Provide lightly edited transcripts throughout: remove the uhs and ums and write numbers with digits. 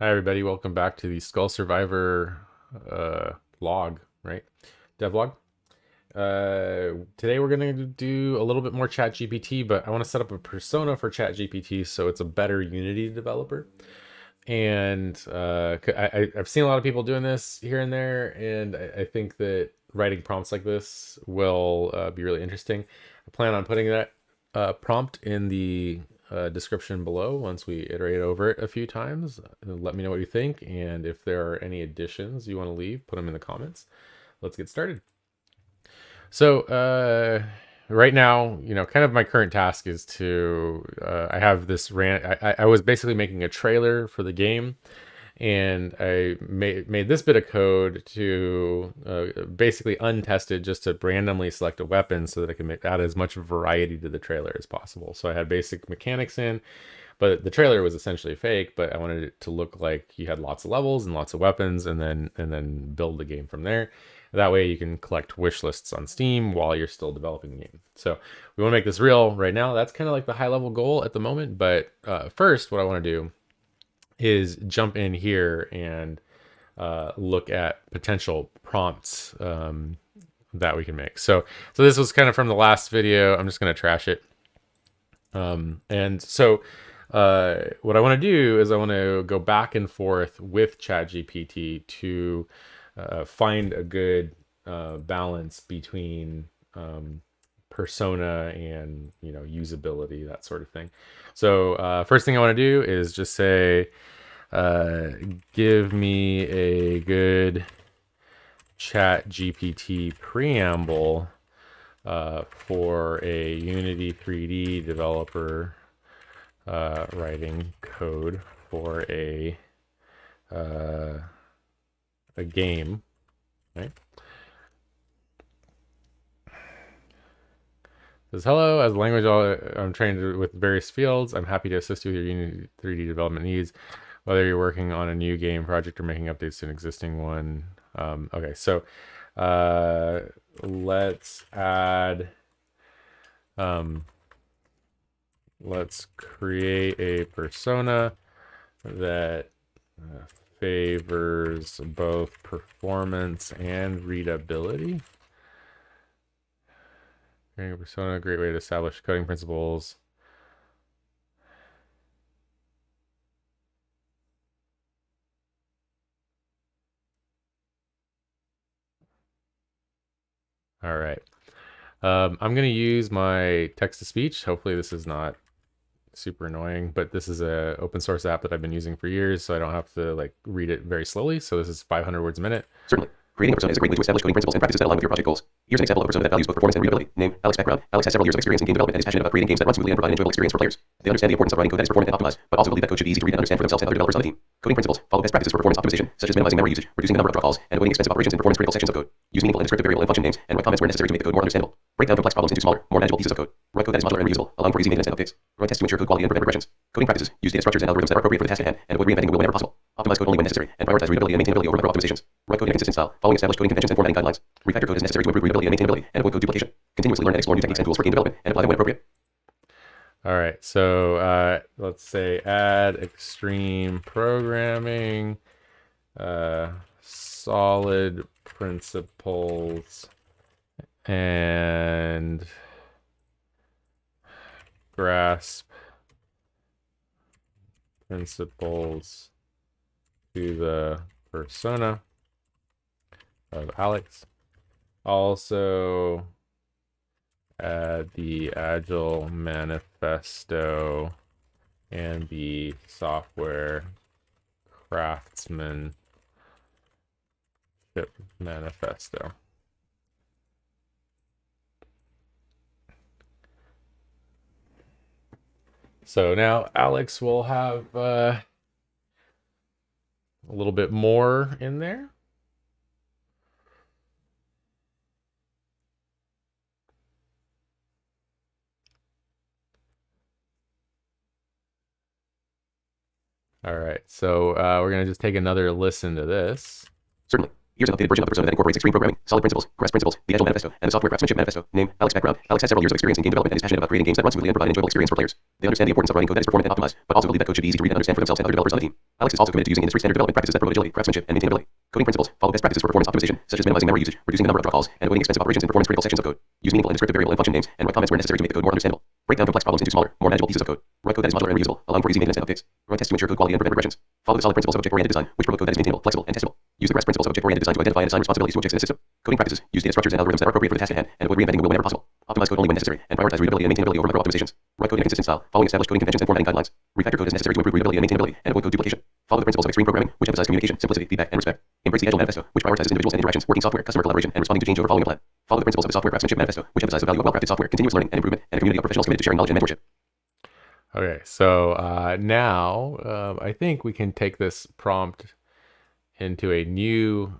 Hi everybody, welcome back to the Skull Survivor log, right? Devlog. Today we're gonna do a little bit more ChatGPT, but I want to set up a persona for ChatGPT so it's a better Unity developer. And I've seen a lot of people doing this here and there, and I think that writing prompts like this will be really interesting. I plan on putting that prompt in the description below once we iterate over it a few times. Let me know what you think, and if there are any additions you want to leave, put them in the comments. Let's get started. So right now, kind of my current task is to I have this I was basically making a trailer for the game, and I made this bit of code to basically untested, just to randomly select a weapon so that I can add as much variety to the trailer as possible. So I had basic mechanics in, but the trailer was essentially fake, but I wanted it to look like you had lots of levels and lots of weapons, and then build the game from there. That way you can collect wish lists on Steam while you're still developing the game. So we want to make this real right now. That's kind of like the high level goal at the moment. But first, what I want to do is jump in here and look at potential prompts that we can make. So this was kind of from the last video. I'm just going to trash it. And so what I want to do is I want to go back and forth with ChatGPT to find a good balance between persona and usability, that sort of thing. So first thing I want to do is just say, give me a good ChatGPT preamble for a Unity 3D developer writing code for a game, right? Says, hello, as a language I'm trained with various fields, I'm happy to assist you with your Unity 3D development needs, whether you're working on a new game project or making updates to an existing one. Okay, so let's add, let's create a persona that favors both performance and readability. Creating a persona, a great way to establish coding principles. All right. I'm going to use my text-to-speech. Hopefully this is not super annoying, but this is a open source app that I've been using for years, so I don't have to like read it very slowly. So this is 500 words a minute. Certainly. Creating a persona is a great way to establish coding principles and practices that align with your project goals. Here's an example of a persona that values both performance and readability. Name, Alex. Background: Alex has several years of experience in game development and is passionate about creating games that run smoothly and provide an enjoyable experience for players. They understand the importance of writing code that is performant and optimized, but also believe that code should be easy to read and understand for themselves and other developers on the team. Coding principles: follow best practices for performance optimization, such as minimizing memory usage, reducing the number of draw calls, and avoiding expensive operations in performance-critical sections of code. Use meaningful and descriptive variable and function names, and write comments where necessary to make the code more understandable. Break down complex problems into smaller, more manageable pieces of code. Write code that is modular and reusable, allowing for easy maintenance and updates. Run tests to ensure code quality and prevent regressions. Coding practices: use data structures and algorithms that are appropriate for the task at hand, and avoid reinventing the wheel whenever possible. Optimize code only when necessary, and prioritize readability and maintainability over macro optimizations. Write code in a consistent style, following established coding conventions and formatting guidelines. Refactor code as necessary to improve readability and maintainability, and avoid code duplication. Continuously learn and explore new techniques and tools for game development, and apply them when appropriate. All right, so let's say add extreme programming, solid principles, and grasp principles to the persona of Alex. Also add the Agile Manifesto and the Software Craftsmanship Manifesto. So now Alex will have a little bit more in there. All right, so we're going to just take another listen to this. Certainly. Here's an updated version of the persona that incorporates extreme programming, solid principles, quest principles, the Agile Manifesto, and the Software Craftsmanship Manifesto. Name: Alex. Background: Alex has several years of experience in game development and is passionate about creating games that run smoothly and provide an enjoyable experience for players. They understand the importance of writing code that is performant and optimized, but also believe that code should be easy to read and understand for themselves and other developers on the team. Alex is also committed to using industry standard development practices that promote agility, craftsmanship, and maintainability. Coding principles: follow best practices for performance optimization, such as minimizing memory usage, reducing the number of draw calls, and avoiding expensive operations in performance-critical sections of code. Use meaningful and descriptive variable and function names, and write comments where necessary to make the code more understandable. Break down complex problems into smaller, more manageable pieces of code. Write code that is modular and reusable, allowing for easy maintenance and updates. Run tests to ensure code quality and prevent regressions. Follow the solid principles of object-oriented design, which promote code that is maintainable, flexible, and testable. Use the REST principles of object-oriented design to identify and assign responsibilities to objects in a system. Coding practices: use data structures and algorithms that are appropriate for the task at hand, and avoid reinventing the wheel whenever possible. Optimize code only when necessary, and prioritize readability and maintainability over macro optimizations. Write code in a consistent style, following established coding conventions and formatting guidelines. Refactor code as necessary to improve readability and maintainability, and avoid code duplication. Follow the principles of extreme programming, which emphasize communication, simplicity, feedback, and respect. Embrace the Agile Manifesto, which prioritizes individuals and interactions, working software, customer collaboration, and responding to change over following a plan. Follow the principles of the Software Craftsmanship Manifesto, which emphasize the value of well-crafted software, continuous learning and improvement, and a community of professionals committed to sharing knowledge and mentorship. Okay, so now I think we can take this prompt into a new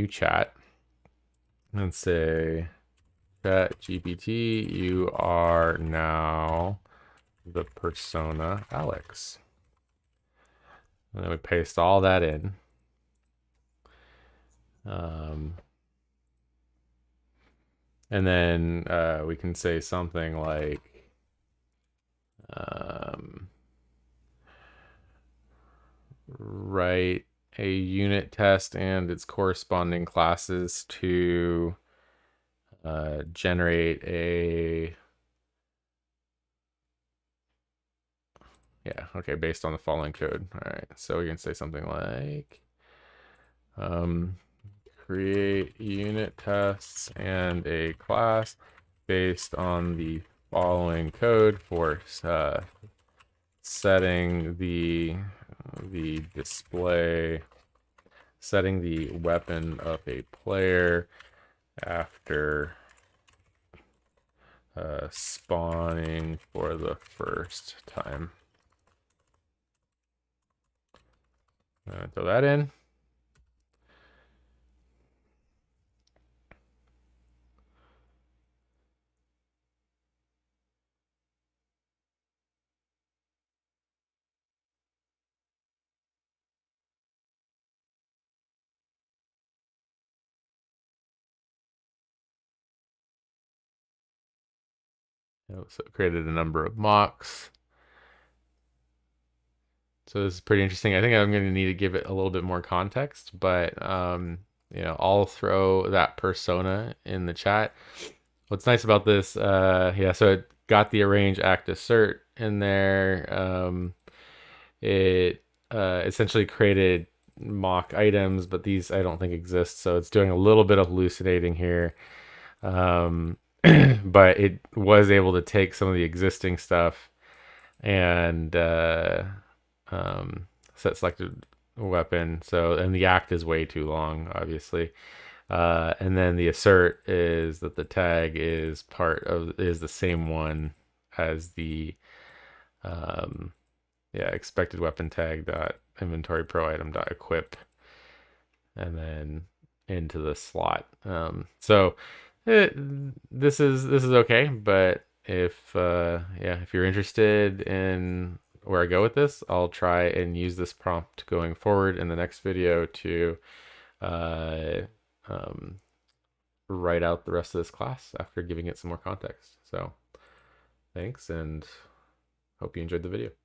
chat and say, ChatGPT, you are now the persona Alex. And then we paste all that in. And then we can say something like, write a unit test and its corresponding classes to generate a, based on the following code. All right, so we can say something like, create unit tests and a class based on the following code for setting the display, setting the weapon of a player after spawning for the first time. Throw that in. So it created a number of mocks. So this is pretty interesting. I think I'm going to need to give it a little bit more context, but I'll throw that persona in the chat. What's nice about this, so it got the arrange, act, assert in there. It essentially created mock items, but these I don't think exist, so it's doing a little bit of hallucinating here. But it was able to take some of the existing stuff and set selected weapon. So, and the act is way too long, obviously. And then the assert is that the tag is is the same one as the expected weapon tag dot inventory pro item dot equip, and then into the slot. So this is okay, but if you're interested in where I go with this, I'll try and use this prompt going forward in the next video to write out the rest of this class after giving it some more context. So thanks, and hope you enjoyed the video.